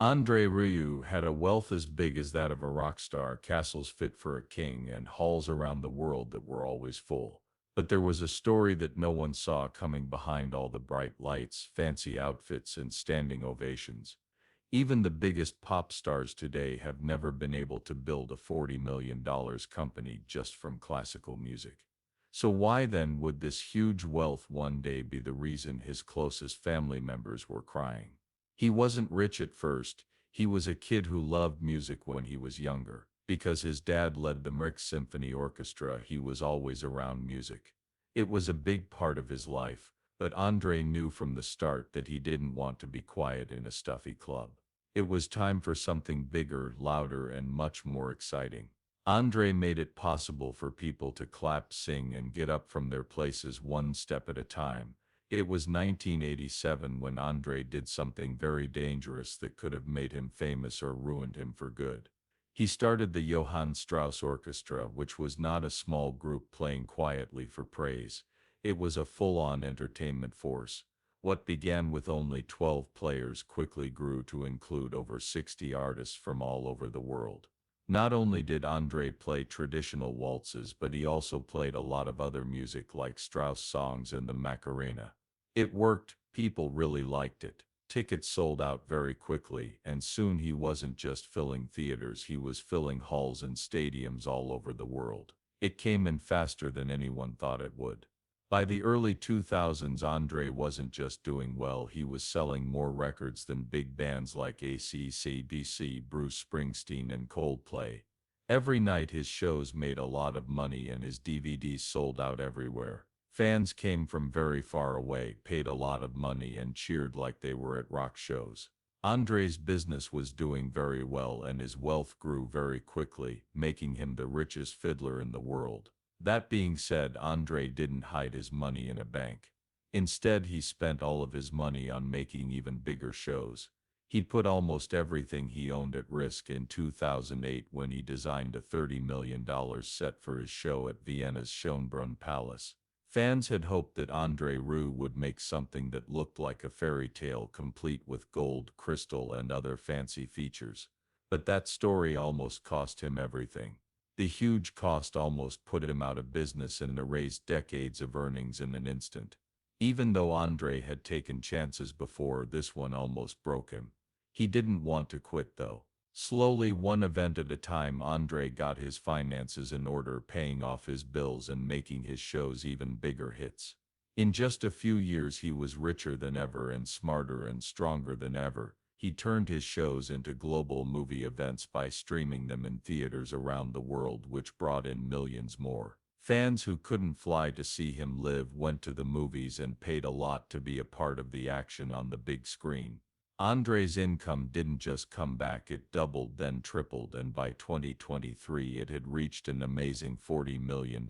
André Rieu had a wealth as big as that of a rock star, castles fit for a king, and halls around the world that were always full. But there was a story that no one saw coming behind all the bright lights, fancy outfits, and standing ovations. Even the biggest pop stars today have never been able to build a $40 million company just from classical music. So why then would this huge wealth one day be the reason his closest family members were crying? He wasn't rich at first. He was a kid who loved music when he was younger. Because his dad led the Mric Symphony Orchestra, he was always around music. It was a big part of his life, but Andre knew from the start that he didn't want to be quiet in a stuffy club. It was time for something bigger, louder, and much more exciting. Andre made it possible for people to clap, sing, and get up from their places one step at a time. It was 1987 when Andre did something very dangerous that could have made him famous or ruined him for good. He started the Johann Strauss Orchestra, which was not a small group playing quietly for praise. It was a full-on entertainment force. What began with only 12 players quickly grew to include over 60 artists from all over the world. Not only did Andre play traditional waltzes, but he also played a lot of other music like Strauss songs and the Macarena. It worked, people really liked it. Tickets sold out very quickly, and soon he wasn't just filling theaters, he was filling halls and stadiums all over the world. It came in faster than anyone thought it would. By the early 2000s, Andre wasn't just doing well, he was selling more records than big bands like AC/DC, Bruce Springsteen, and Coldplay. Every night his shows made a lot of money and his DVDs sold out everywhere. Fans came from very far away, paid a lot of money, and cheered like they were at rock shows. Andre's business was doing very well and his wealth grew very quickly, making him the richest fiddler in the world. That being said, Andre didn't hide his money in a bank. Instead, he spent all of his money on making even bigger shows. He put almost everything he owned at risk in 2008 when he designed a $30 million set for his show at Vienna's Schönbrunn Palace. Fans had hoped that Andre Rieu would make something that looked like a fairy tale, complete with gold, crystal, and other fancy features. But that story almost cost him everything. The huge cost almost put him out of business and erased decades of earnings in an instant. Even though Andre had taken chances before, this one almost broke him. He didn't want to quit though. Slowly, one event at a time, Andre got his finances in order, paying off his bills and making his shows even bigger hits. In just a few years he was richer than ever and smarter and stronger than ever. He turned his shows into global movie events by streaming them in theaters around the world, which brought in millions more. Fans who couldn't fly to see him live went to the movies and paid a lot to be a part of the action on the big screen. Andre's income didn't just come back, it doubled, then tripled, and by 2023 it had reached an amazing $40 million.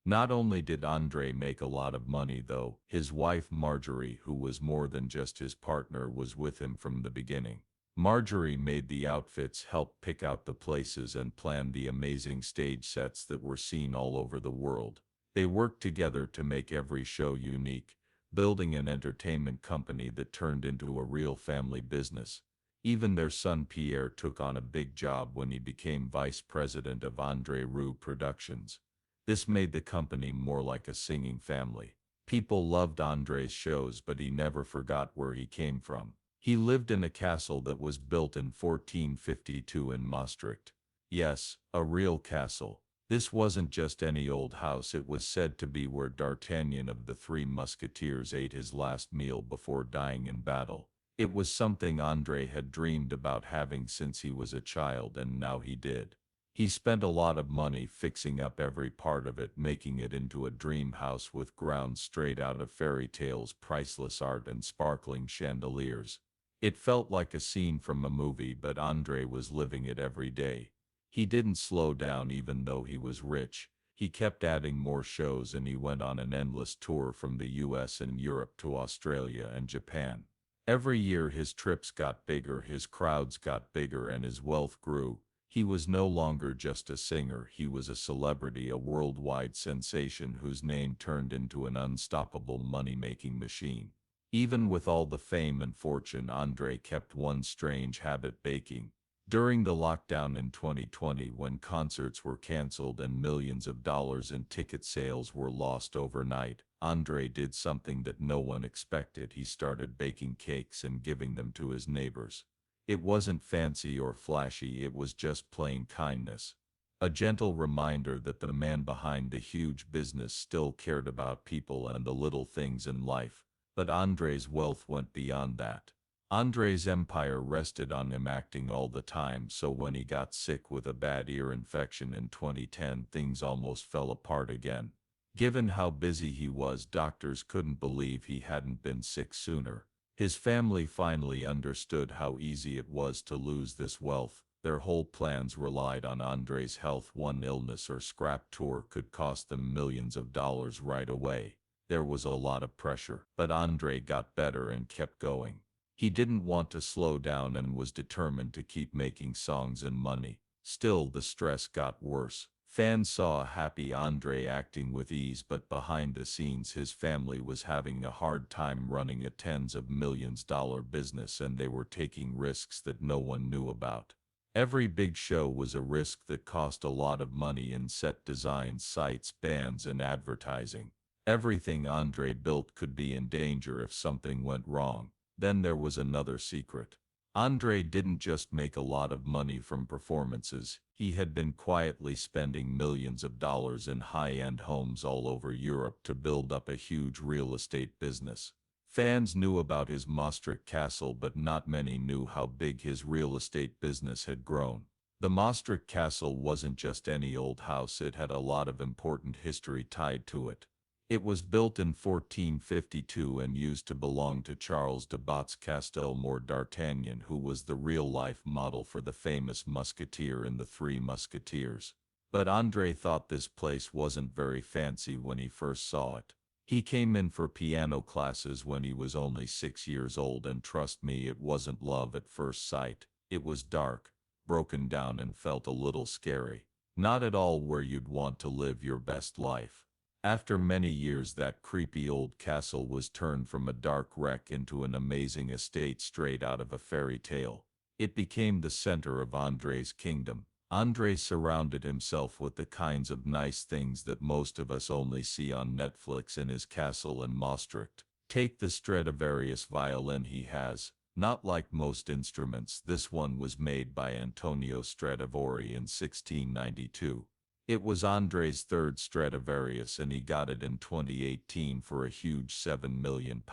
Not only did Andre make a lot of money though, his wife Marjorie, who was more than just his partner, was with him from the beginning. Marjorie made the outfits, helped pick out the places, and planned the amazing stage sets that were seen all over the world. They worked together to make every show unique, building an entertainment company that turned into a real family business. Even their son Pierre took on a big job when he became vice president of Andre Rieu Productions. This made the company more like a singing family. People loved Andre's shows, but he never forgot where he came from. He lived in a castle that was built in 1452 in Maastricht. Yes, a real castle. This wasn't just any old house, it was said to be where D'Artagnan of the Three Musketeers ate his last meal before dying in battle. It was something Andre had dreamed about having since he was a child, and now he did. He spent a lot of money fixing up every part of it, making it into a dream house with grounds straight out of fairy tales, priceless art, and sparkling chandeliers. It felt like a scene from a movie, but Andre was living it every day. He didn't slow down even though he was rich. He kept adding more shows and he went on an endless tour from the US and Europe to Australia and Japan. Every year his trips got bigger, his crowds got bigger, and his wealth grew. He was no longer just a singer, he was a celebrity, a worldwide sensation whose name turned into an unstoppable money-making machine. Even with all the fame and fortune, Andre kept one strange habit: baking. During the lockdown in 2020, when concerts were canceled and millions of dollars in ticket sales were lost overnight, Andre did something that no one expected. He started baking cakes and giving them to his neighbors. It wasn't fancy or flashy, it was just plain kindness. A gentle reminder that the man behind the huge business still cared about people and the little things in life. But Andre's wealth went beyond that. Andre's empire rested on him acting all the time, so when he got sick with a bad ear infection in 2010, things almost fell apart again. Given how busy he was, doctors couldn't believe he hadn't been sick sooner. His family finally understood how easy it was to lose this wealth. Their whole plans relied on Andre's health. One illness or scrap tour could cost them millions of dollars right away. There was a lot of pressure, but Andre got better and kept going. He didn't want to slow down and was determined to keep making songs and money. Still, the stress got worse. Fans saw a happy Andre acting with ease, but behind the scenes his family was having a hard time running a tens of millions dollar business, and they were taking risks that no one knew about. Every big show was a risk that cost a lot of money in set designs, sites, bands, and advertising. Everything Andre built could be in danger if something went wrong. Then there was another secret. Andre didn't just make a lot of money from performances, he had been quietly spending millions of dollars in high-end homes all over Europe to build up a huge real estate business. Fans knew about his Maastricht castle, but not many knew how big his real estate business had grown. The Maastricht castle wasn't just any old house, it had a lot of important history tied to it. It was built in 1452 and used to belong to Charles de Batz Castelmore d'Artagnan, who was the real-life model for the famous musketeer in The Three Musketeers. But Andre thought this place wasn't very fancy when he first saw it. He came in for piano classes when he was only 6 years old, and trust me, it wasn't love at first sight. It was dark, broken down, and felt a little scary. Not at all where you'd want to live your best life. After many years, that creepy old castle was turned from a dark wreck into an amazing estate straight out of a fairy tale. It became the center of Andre's kingdom. Andre surrounded himself with the kinds of nice things that most of us only see on Netflix in his castle in Maastricht. Take the Stradivarius violin he has. Not like most instruments, this one was made by Antonio Stradivari in 1692. It was Andre's third Stradivarius, and he got it in 2018 for a huge £7 million.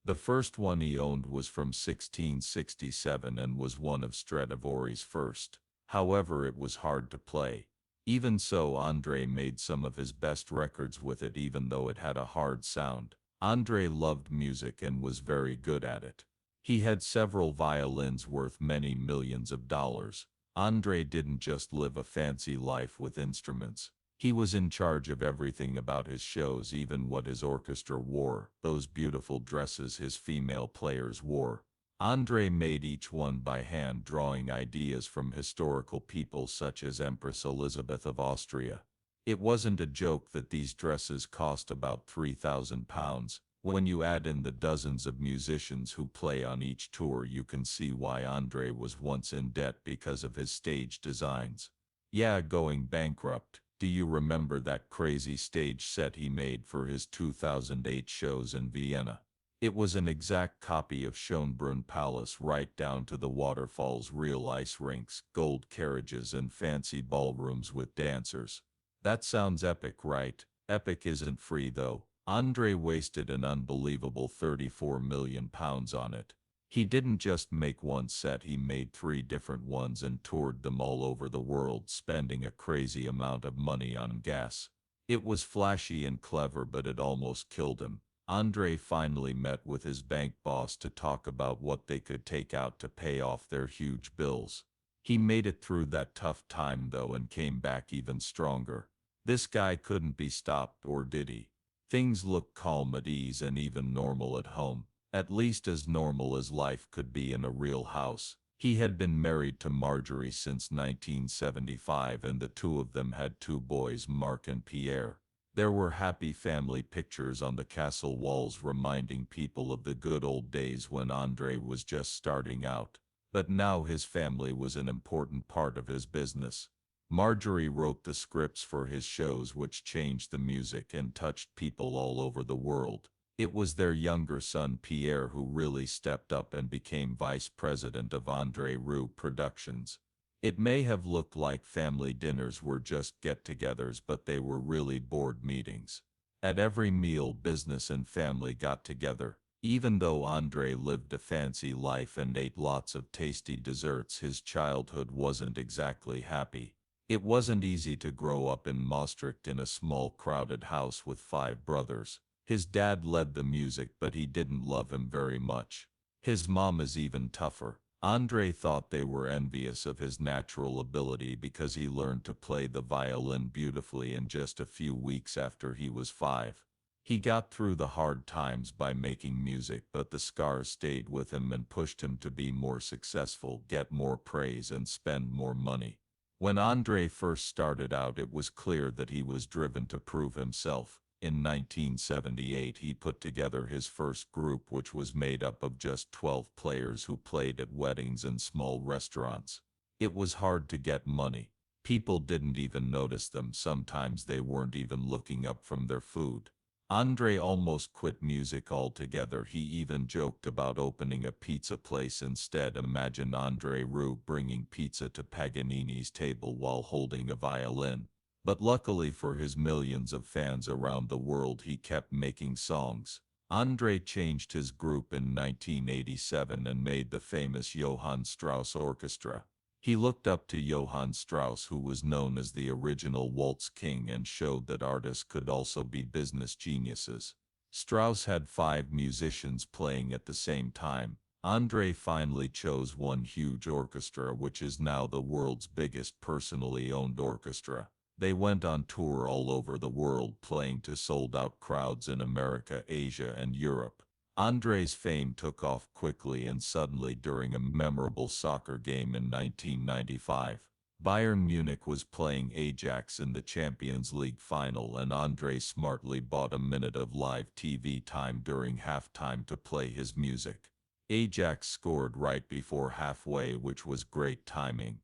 The first one he owned was from 1667 and was one of Stradivari's first. However, it was hard to play. Even so, Andre made some of his best records with it, even though it had a hard sound. Andre loved music and was very good at it. He had several violins worth many millions of dollars. Andre didn't just live a fancy life with instruments. He was in charge of everything about his shows, even what his orchestra wore, those beautiful dresses his female players wore. Andre made each one by hand, drawing ideas from historical people such as Empress Elizabeth of Austria. It wasn't a joke that these dresses cost about £3,000. When you add in the dozens of musicians who play on each tour, you can see why Andre was once in debt because of his stage designs. Yeah, going bankrupt. Do you remember that crazy stage set he made for his 2008 shows in Vienna? It was an exact copy of Schönbrunn Palace, right down to the waterfalls, real ice rinks, gold carriages, and fancy ballrooms with dancers. That sounds epic, right? Epic isn't free though. Andre wasted an unbelievable £34 million on it. He didn't just make one set, he made 3 different ones and toured them all over the world, spending a crazy amount of money on gas. It was flashy and clever, but it almost killed him. Andre finally met with his bank boss to talk about what they could take out to pay off their huge bills. He made it through that tough time though and came back even stronger. This guy couldn't be stopped, or did he? Things looked calm, at ease, and even normal at home. At least as normal as life could be in a real house. He had been married to Marjorie since 1975, and the two of them had 2 boys, Marc and Pierre. There were happy family pictures on the castle walls reminding people of the good old days when André was just starting out. But now his family was an important part of his business. Marjorie wrote the scripts for his shows, which changed the music and touched people all over the world. It was their younger son Pierre who really stepped up and became vice president of André Rieu Productions. It may have looked like family dinners were just get-togethers, but they were really board meetings. At every meal, business and family got together. Even though André lived a fancy life and ate lots of tasty desserts, his childhood wasn't exactly happy. It wasn't easy to grow up in Maastricht in a small crowded house with 5 brothers. His dad led the music, but he didn't love him very much. His mom is even tougher. André thought they were envious of his natural ability because he learned to play the violin beautifully in just a few weeks after he was 5. He got through the hard times by making music, but the scars stayed with him and pushed him to be more successful, get more praise, and spend more money. When André first started out, it was clear that he was driven to prove himself. In 1978, he put together his first group, which was made up of just 12 players who played at weddings and small restaurants. It was hard to get money. People didn't even notice them. Sometimes they weren't even looking up from their food. André almost quit music altogether. He even joked about opening a pizza place instead. Imagine André Rieu bringing pizza to Paganini's table while holding a violin. But luckily for his millions of fans around the world, he kept making songs. André changed his group in 1987 and made the famous Johann Strauss Orchestra. He looked up to Johann Strauss, who was known as the original waltz king, and showed that artists could also be business geniuses. Strauss had 5 musicians playing at the same time. André finally chose one huge orchestra, which is now the world's biggest personally owned orchestra. They went on tour all over the world, playing to sold-out crowds in America, Asia, and Europe. André's fame took off quickly and suddenly during a memorable soccer game in 1995. Bayern Munich was playing Ajax in the Champions League final, and André smartly bought a minute of live TV time during halftime to play his music. Ajax scored right before halfway, which was great timing.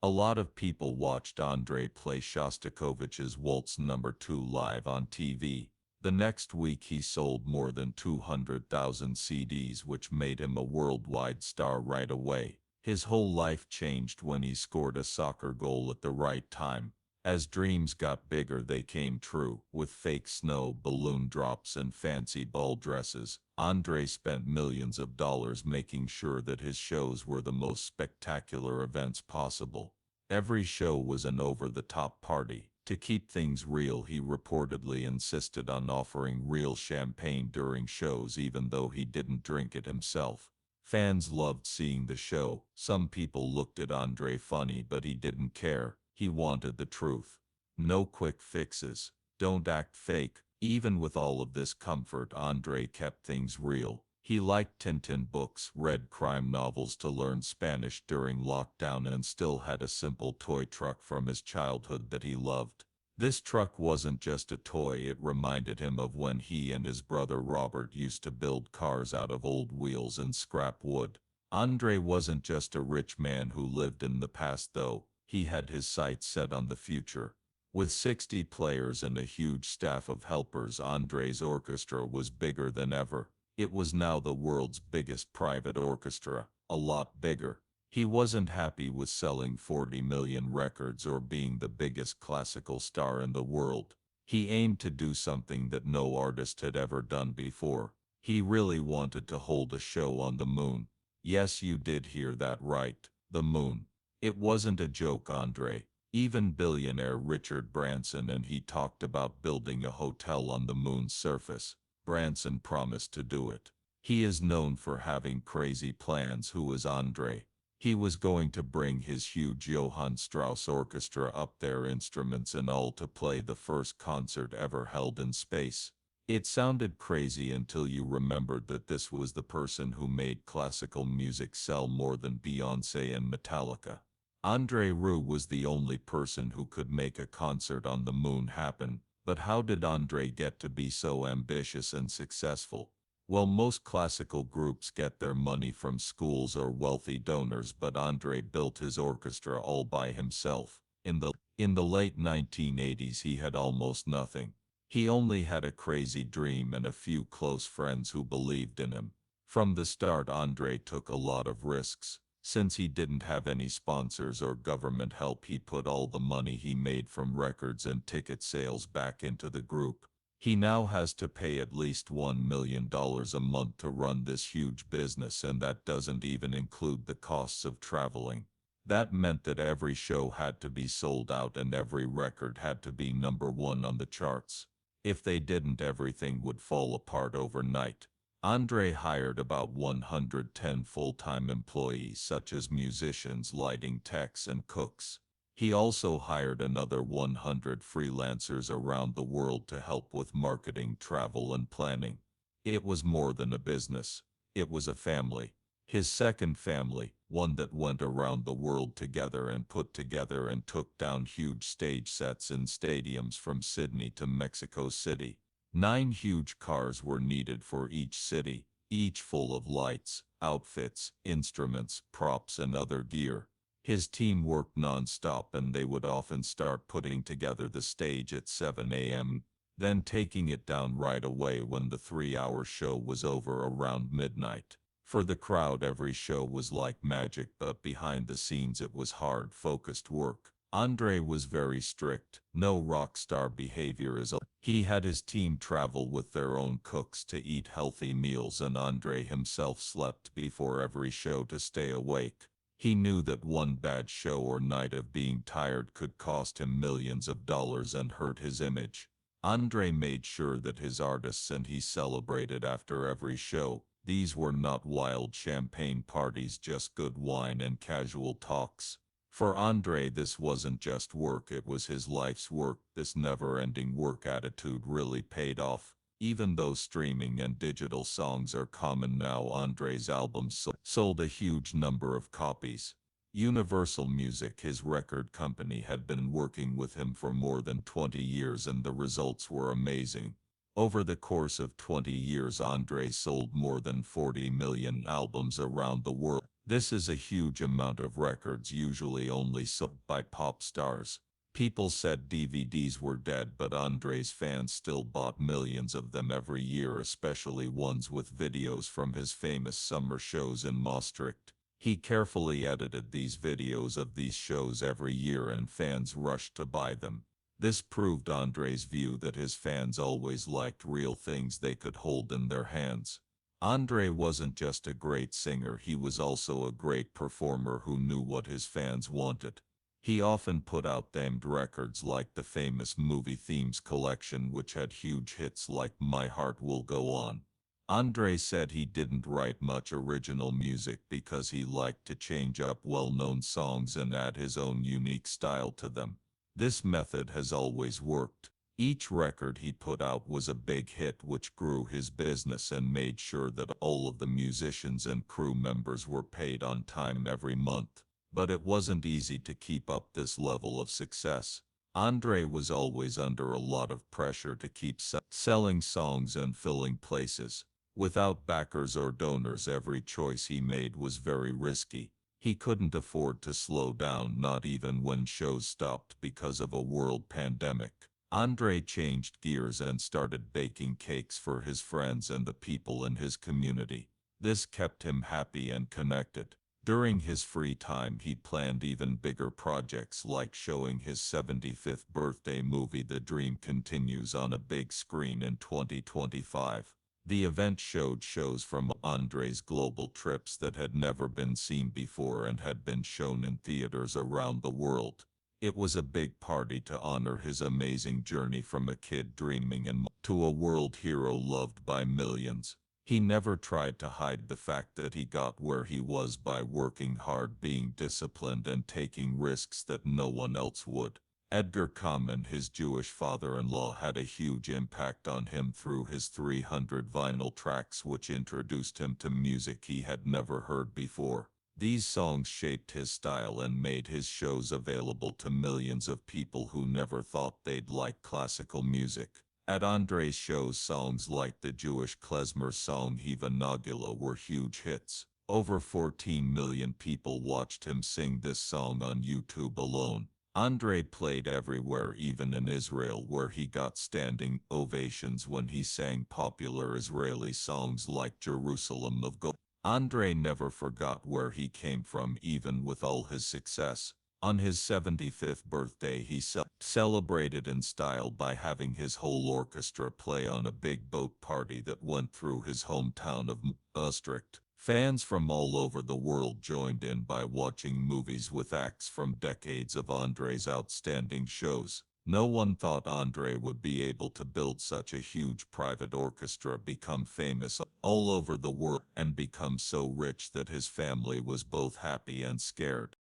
A lot of people watched André play Shostakovich's Waltz No. 2 live on TV. The next week he sold more than 200,000 CDs, which made him a worldwide star right away. His whole life changed when he scored a soccer goal at the right time. As dreams got bigger, they came true. With fake snow, balloon drops, and fancy ball dresses, André spent millions of dollars making sure that his shows were the most spectacular events possible. Every show was an over-the-top party. To keep things real, he reportedly insisted on offering real champagne during shows even though he didn't drink it himself. Fans loved seeing the show. Some people looked at André funny, but he didn't care. He wanted the truth. No quick fixes. Don't act fake. Even with all of this comfort, André kept things real. He liked Tintin books, read crime novels to learn Spanish during lockdown, and still had a simple toy truck from his childhood that he loved. This truck wasn't just a toy, it reminded him of when he and his brother Robert used to build cars out of old wheels and scrap wood. André wasn't just a rich man who lived in the past, though. He had his sights set on the future. With 60 players and a huge staff of helpers, André's orchestra was bigger than ever. It was now the world's biggest private orchestra, a lot bigger. He wasn't happy with selling 40 million records or being the biggest classical star in the world. He aimed to do something that no artist had ever done before. He really wanted to hold a show on the moon. Yes, you did hear that right, the moon. It wasn't a joke, André. Even billionaire Richard Branson and he talked about building a hotel on the moon's surface. Branson promised to do it. He is known for having crazy plans. Who is André? He was going to bring his huge Johann Strauss Orchestra up, their instruments and all, to play the first concert ever held in space. It sounded crazy until you remembered that this was the person who made classical music sell more than Beyoncé and Metallica. André Rieu was the only person who could make a concert on the moon happen. But how did Andre get to be so ambitious and successful? Well, most classical groups get their money from schools or wealthy donors, but Andre built his orchestra all by himself. In the late 1980s, he had almost nothing. He only had a crazy dream and a few close friends who believed in him. From the start, Andre took a lot of risks. Since he didn't have any sponsors or government help, he put all the money he made from records and ticket sales back into the group. He now has to pay at least $1 million a month to run this huge business, and that doesn't even include the costs of traveling. That meant that every show had to be sold out and every record had to be #1 on the charts. If they didn't, everything would fall apart overnight. Andre hired about 110 full-time employees, such as musicians, lighting techs, and cooks. He also hired another 100 freelancers around the world to help with marketing, travel, and planning. It was more than a business. It was a family. His second family, one that went around the world together and put together and took down huge stage sets in stadiums from Sydney to Mexico City. 9 huge cars were needed for each city, each full of lights, outfits, instruments, props, and other gear. His team worked non-stop, and they would often start putting together the stage at 7 a.m., then taking it down right away when the 3-hour show was over around midnight. For the crowd, every show was like magic, but behind the scenes it was hard, focused work. Andre was very strict. No rock star behavior is allowed. He had his team travel with their own cooks to eat healthy meals, and Andre himself slept before every show to stay awake. He knew that one bad show or night of being tired could cost him millions of dollars and hurt his image. Andre made sure that his artists and he celebrated after every show. These were not wild champagne parties, just good wine and casual talks. For Andre, this wasn't just work, it was his life's work. This never-ending work attitude really paid off. Even though streaming and digital songs are common now, Andre's albums sold a huge number of copies. Universal Music, his record company, had been working with him for more than 20 years, and the results were amazing. Over the course of 20 years, Andre sold more than 40 million albums around the world. This is a huge amount of records, usually only sold by pop stars. People said DVDs were dead, but Andre's fans still bought millions of them every year, especially ones with videos from his famous summer shows in Maastricht. He carefully edited these videos of these shows every year, and fans rushed to buy them. This proved Andre's view that his fans always liked real things they could hold in their hands. Andre wasn't just a great singer, he was also a great performer who knew what his fans wanted. He often put out themed records like the famous movie themes collection, which had huge hits like My Heart Will Go On. Andre said he didn't write much original music because he liked to change up well-known songs and add his own unique style to them. This method has always worked. Each record he put out was a big hit, which grew his business and made sure that all of the musicians and crew members were paid on time every month. But it wasn't easy to keep up this level of success. Andre was always under a lot of pressure to keep selling songs and filling places. Without backers or donors, every choice he made was very risky. He couldn't afford to slow down, not even when shows stopped because of a world pandemic. Andre changed gears and started baking cakes for his friends and the people in his community. This kept him happy and connected. During his free time, he planned even bigger projects, like showing his 75th birthday movie The Dream Continues on a big screen in 2025. The event showed shows from Andre's global trips that had never been seen before and had been shown in theaters around the world. It was a big party to honor his amazing journey from a kid dreaming and to a world hero loved by millions. He never tried to hide the fact that he got where he was by working hard, being disciplined, and taking risks that no one else would. Edgar Kamen, his Jewish father-in-law, had a huge impact on him through his 300 vinyl tracks, which introduced him to music he had never heard before. These songs shaped his style and made his shows available to millions of people who never thought they'd like classical music. At Andre's shows, songs like the Jewish klezmer song Hiva Nagila were huge hits. Over 14 million people watched him sing this song on YouTube alone. Andre played everywhere, even in Israel, where he got standing ovations when he sang popular Israeli songs like Jerusalem of God. Andre never forgot where he came from, even with all his success. On his 75th birthday, he celebrated in style by having his whole orchestra play on a big boat party that went through his hometown of Maastricht. Fans from all over the world joined in by watching movies with acts from decades of Andre's outstanding shows. No one thought Andre would be able to build such a huge private orchestra, become famous all over the world, and become so rich that his family was both happy and scared.